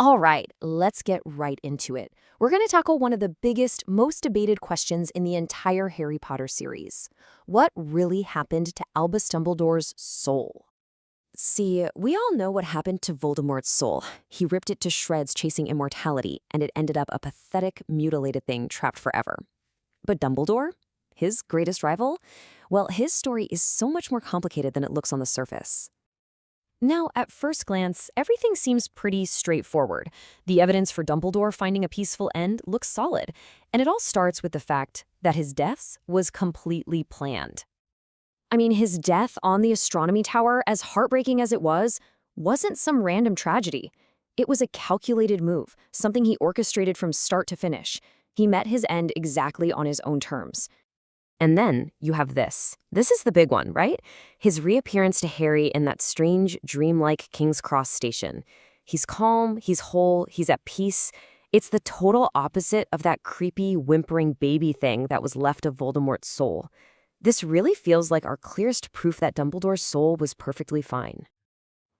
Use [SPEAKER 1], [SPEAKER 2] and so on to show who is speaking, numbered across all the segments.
[SPEAKER 1] All right, let's get right into it. We're going to tackle one of the biggest, most debated questions in the entire Harry Potter series. What really happened to Albus Dumbledore's soul? See, we all know what happened to Voldemort's soul. He ripped it to shreds chasing immortality, and it ended up a pathetic, mutilated thing trapped forever. But Dumbledore? His greatest rival? Well, his story is so much more complicated than it looks on the surface. Now, at first glance, everything seems pretty straightforward. The evidence for Dumbledore finding a peaceful end looks solid, and it all starts with the fact that his death was completely planned. I mean, his death on the astronomy tower, as heartbreaking as it was, wasn't some random tragedy. It was a calculated move, something he orchestrated from start to finish. He met his end exactly on his own terms. And then you have this. This is the big one, right? His reappearance to Harry in that strange, dreamlike King's Cross station. He's calm, he's whole, he's at peace. It's the total opposite of that creepy, whimpering baby thing that was left of Voldemort's soul. This really feels like our clearest proof that Dumbledore's soul was perfectly fine.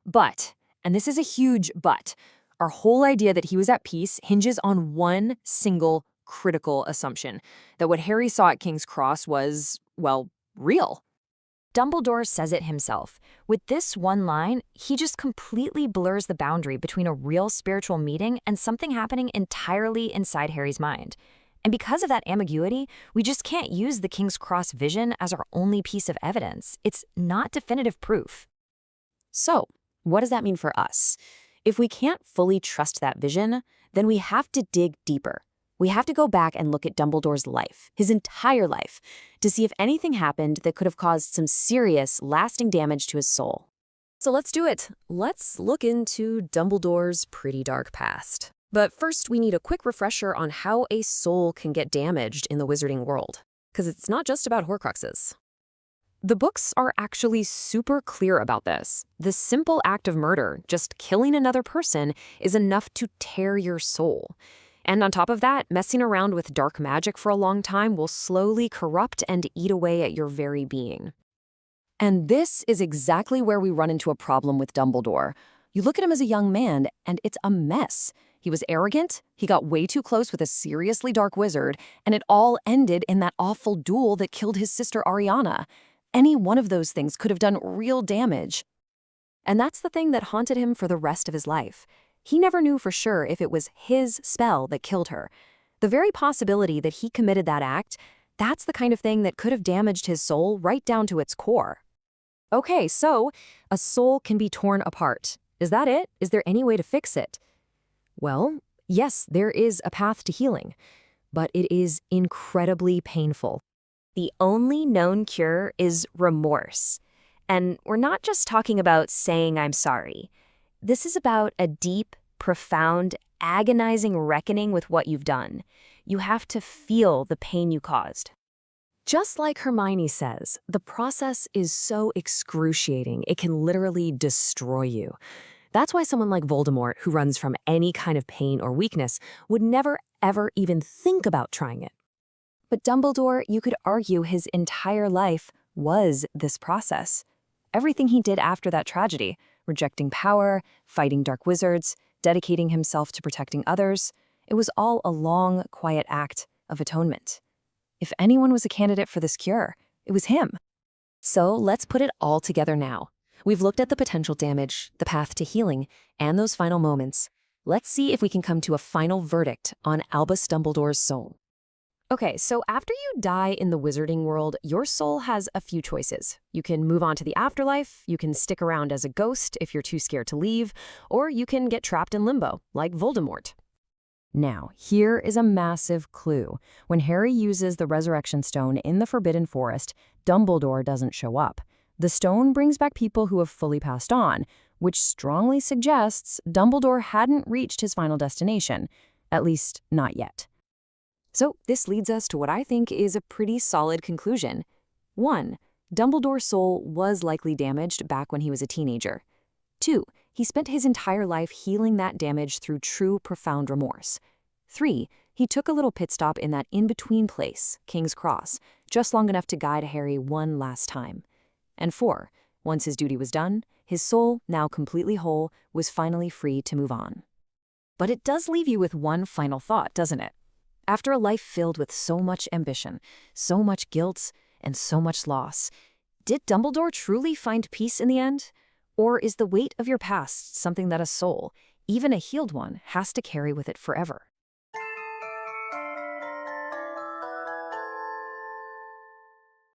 [SPEAKER 1] But, and this is a huge but, our whole idea that he was at peace hinges on one single critical assumption, that what Harry saw at King's Cross was, well, real. Dumbledore says it himself. With this one line, he just completely blurs the boundary between a real spiritual meeting and something happening entirely inside Harry's mind. And because of that ambiguity, we just can't use the King's Cross vision as our only piece of evidence. It's not definitive proof. So, what does that mean for us? If we can't fully trust that vision, then we have to dig deeper. We have to go back and look at Dumbledore's life, his entire life, to see if anything happened that could have caused some serious, lasting damage to his soul. So let's do it. Let's look into Dumbledore's pretty dark past. But first, we need a quick refresher on how a soul can get damaged in the wizarding world, because it's not just about Horcruxes. The books are actually super clear about this. The simple act of murder, just killing another person, is enough to tear your soul. And on top of that, messing around with dark magic for a long time will slowly corrupt and eat away at your very being. And this is exactly where we run into a problem with Dumbledore. You look at him as a young man, and it's a mess. He was arrogant, he got way too close with a seriously dark wizard, and it all ended in that awful duel that killed his sister Ariana. Any one of those things could have done real damage. And that's the thing that haunted him for the rest of his life. He never knew for sure if it was his spell that killed her. The very possibility that he committed that act, that's the kind of thing that could have damaged his soul right down to its core. Okay, so a soul can be torn apart. Is that it? Is there any way to fix it? Well, yes, there is a path to healing, but it is incredibly painful. The only known cure is remorse. And we're not just talking about saying I'm sorry. This is about a deep, profound, agonizing reckoning with what you've done. You have to feel the pain you caused. Just like Hermione says, the process is so excruciating, it can literally destroy you. That's why someone like Voldemort, who runs from any kind of pain or weakness, would never, ever even think about trying it. But Dumbledore, you could argue his entire life was this process. Everything he did after that tragedy, rejecting power, fighting dark wizards, dedicating himself to protecting others, it was all a long, quiet act of atonement. If anyone was a candidate for this cure, it was him. So let's put it all together now. We've looked at the potential damage, the path to healing, and those final moments. Let's see if we can come to a final verdict on Albus Dumbledore's soul. Okay, so after you die in the wizarding world, your soul has a few choices. You can move on to the afterlife, you can stick around as a ghost if you're too scared to leave, or you can get trapped in limbo, like Voldemort. Now, here is a massive clue. When Harry uses the resurrection stone in the Forbidden Forest, Dumbledore doesn't show up. The stone brings back people who have fully passed on, which strongly suggests Dumbledore hadn't reached his final destination, at least not yet. So this leads us to what I think is a pretty solid conclusion. 1. Dumbledore's soul was likely damaged back when he was a teenager. 2. He spent his entire life healing that damage through true, profound remorse. 3. He took a little pit stop in that in-between place, King's Cross, just long enough to guide Harry one last time. And 4. Once his duty was done, his soul, now completely whole, was finally free to move on. But it does leave you with one final thought, doesn't it? After a life filled with so much ambition, so much guilt, and so much loss, did Dumbledore truly find peace in the end? Or is the weight of your past something that a soul, even a healed one, has to carry with it forever?